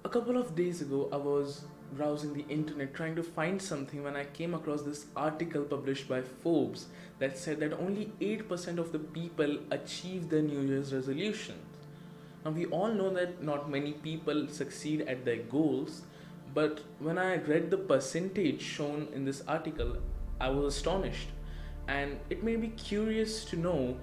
A couple of days ago, I was browsing the internet trying to find something when I came across this article published by Forbes that said that only 8% of the people achieve their New Year's resolutions. Now, we all know that not many people succeed at their goals, but when I read the percentage shown in this article, I was astonished. And it made me curious to know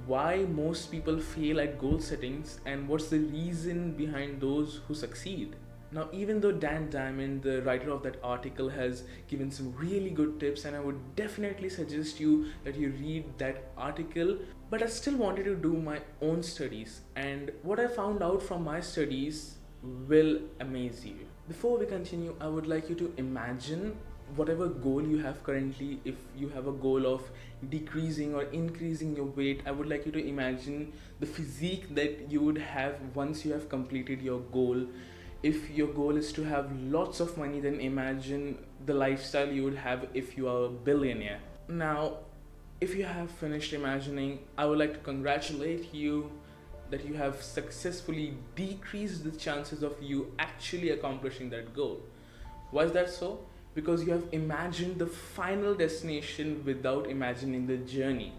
why most people fail at goal settings and what's the reason behind those who succeed. Now, even though Dan Diamond, the writer of that article, has given some really good tips, and I would definitely suggest you that you read that article, but I still wanted to do my own studies, and what I found out from my studies will amaze you. Before we continue, I would like you to imagine whatever goal you have currently. If you have a goal of decreasing or increasing your weight, I would like you to imagine the physique that you would have once you have completed your goal. If your goal is to have lots of money, then imagine the lifestyle you would have if you are a billionaire. Now, if you have finished imagining, I would like to congratulate you that you have successfully decreased the chances of you actually accomplishing that goal. Why is that so? Because you have imagined the final destination without imagining the journey.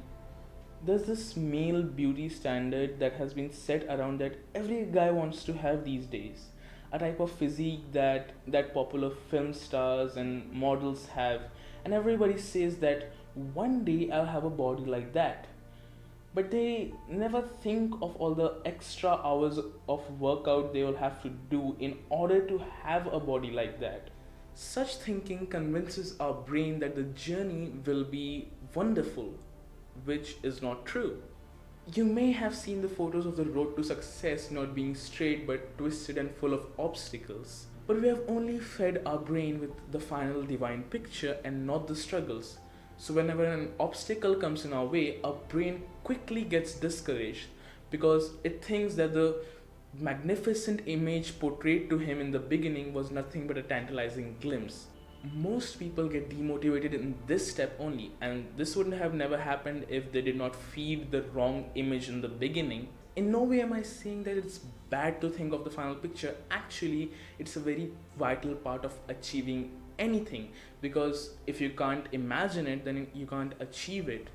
There's this male beauty standard that has been set around that every guy wants to have these days. A type of physique that popular film stars and models have, and everybody says that one day I'll have a body like that. But they never think of all the extra hours of workout they will have to do in order to have a body like that. Such thinking convinces our brain that the journey will be wonderful, which is not true. You may have seen the photos of the road to success not being straight but twisted and full of obstacles. But we have only fed our brain with the final divine picture and not the struggles. So, whenever an obstacle comes in our way, our brain quickly gets discouraged because it thinks that the magnificent image portrayed to him in the beginning was nothing but a tantalizing glimpse. Most people get demotivated in this step only, and this wouldn't have never happened if they did not feed the wrong image in the beginning. In no way am I saying that it's bad to think of the final picture. Actually, it's a very vital part of achieving anything, because if you can't imagine it, then you can't achieve it.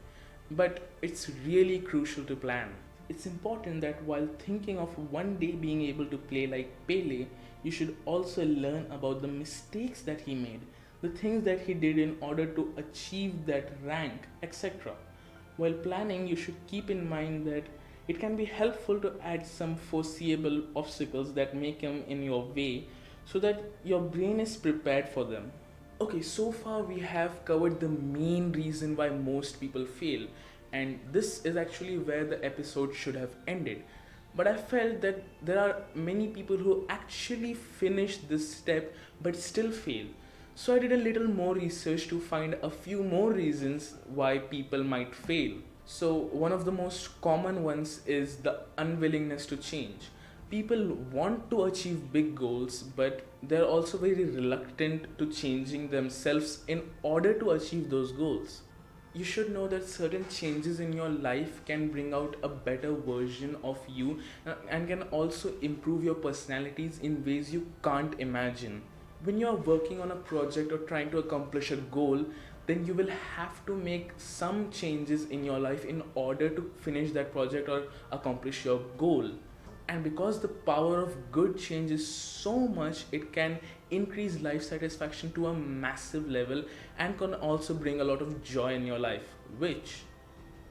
But it's really crucial to plan. It's important that while thinking of one day being able to play like Pele, you should also learn about the mistakes that he made, the things that he did in order to achieve that rank, etc. While planning, you should keep in mind that it can be helpful to add some foreseeable obstacles that may come in your way so that your brain is prepared for them. Okay, so far we have covered the main reason why most people fail, and this is actually where the episode should have ended. But I felt that there are many people who actually finish this step but still fail. So I did a little more research to find a few more reasons why people might fail. So, one of the most common ones is the unwillingness to change. People want to achieve big goals, but they're also very reluctant to changing themselves in order to achieve those goals. You should know that certain changes in your life can bring out a better version of you and can also improve your personalities in ways you can't imagine. When you are working on a project or trying to accomplish a goal, then you will have to make some changes in your life in order to finish that project or accomplish your goal. And because the power of good change is so much, it can increase life satisfaction to a massive level and can also bring a lot of joy in your life, which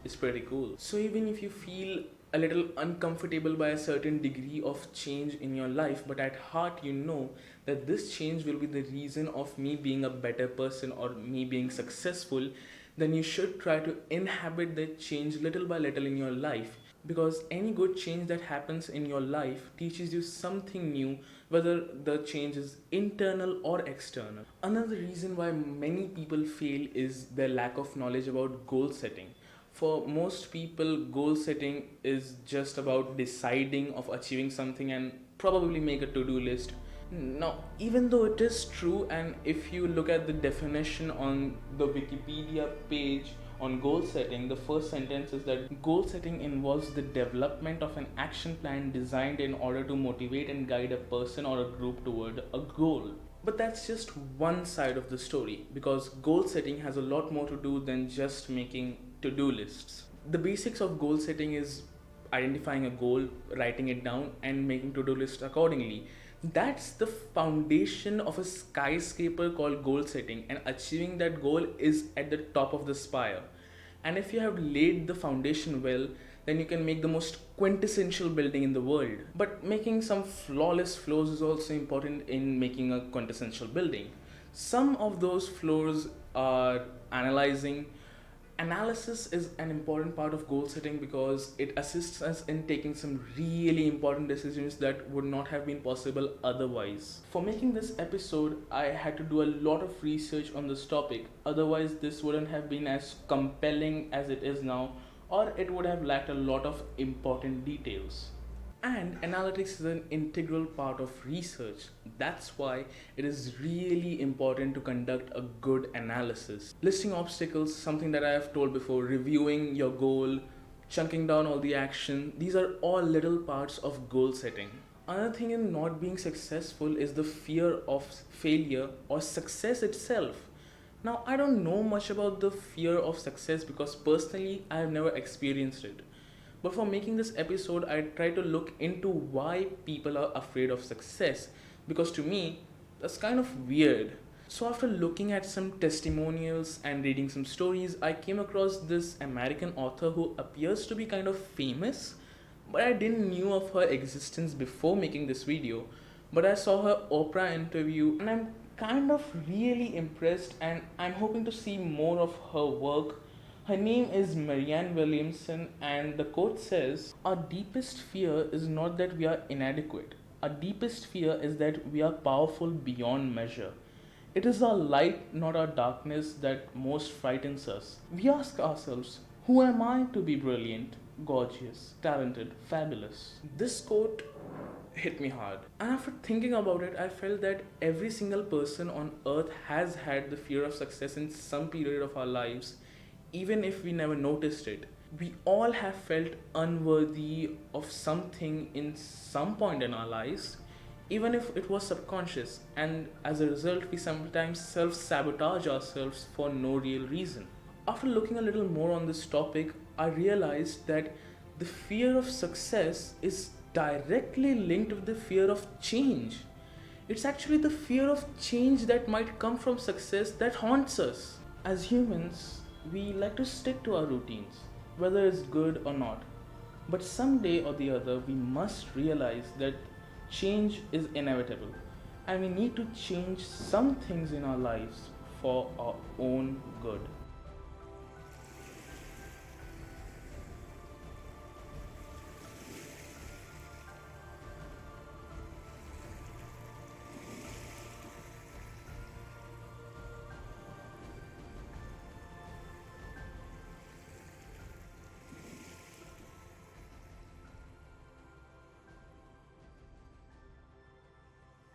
is pretty cool. So even if you feel a little uncomfortable by a certain degree of change in your life, but at heart you know that this change will be the reason of me being a better person or me being successful, then you should try to inhabit that change little by little in your life, because any good change that happens in your life teaches you something new, whether the change is internal or external. Another reason why many people fail is their lack of knowledge about goal setting. For most people, goal setting is just about deciding of achieving something and probably make a to-do list. Now, even though it is true, and if you look at the definition on the Wikipedia page on goal setting, the first sentence is that goal setting involves the development of an action plan designed in order to motivate and guide a person or a group toward a goal. But that's just one side of the story, because goal setting has a lot more to do than just making to do lists. The basics of goal setting is identifying a goal, writing it down, and making to do lists accordingly. That's the foundation of a skyscraper called goal setting, and achieving that goal is at the top of the spire. And if you have laid the foundation well, then you can make the most quintessential building in the world. But making some flawless floors is also important in making a quintessential building. Some of those floors are analyzing. Analysis is an important part of goal setting because it assists us in taking some really important decisions that would not have been possible otherwise. For making this episode, I had to do a lot of research on this topic, otherwise, this wouldn't have been as compelling as it is now, or it would have lacked a lot of important details. And analytics is an integral part of research. That's why it is really important to conduct a good analysis. Listing obstacles, something that I have told before, reviewing your goal, chunking down all the action, these are all little parts of goal setting. Another thing in not being successful is the fear of failure or success itself. Now, I don't know much about the fear of success because personally I have never experienced it. But for making this episode, I try to look into why people are afraid of success, because to me, that's kind of weird. So after looking at some testimonials and reading some stories, I came across this American author who appears to be kind of famous, but I didn't knew of her existence before making this video. But I saw her Oprah interview and I'm kind of really impressed, and I'm hoping to see more of her work. Her name is Marianne Williamson, and the quote says, "Our deepest fear is not that we are inadequate. Our deepest fear is that we are powerful beyond measure. It is our light, not our darkness, that most frightens us. We ask ourselves, who am I to be brilliant, gorgeous, talented, fabulous?" This quote hit me hard. And after thinking about it, I felt that every single person on earth has had the fear of success in some period of our lives, even if we never noticed it. We all have felt unworthy of something in some point in our lives, even if it was subconscious, and as a result, we sometimes self sabotage ourselves for no real reason. After looking a little more on this topic, I realized that the fear of success is directly linked with the fear of change. It's actually the fear of change that might come from success that haunts us. As humans, we like to stick to our routines, whether it's good or not. But someday or the other, we must realize that change is inevitable, and we need to change some things in our lives for our own good.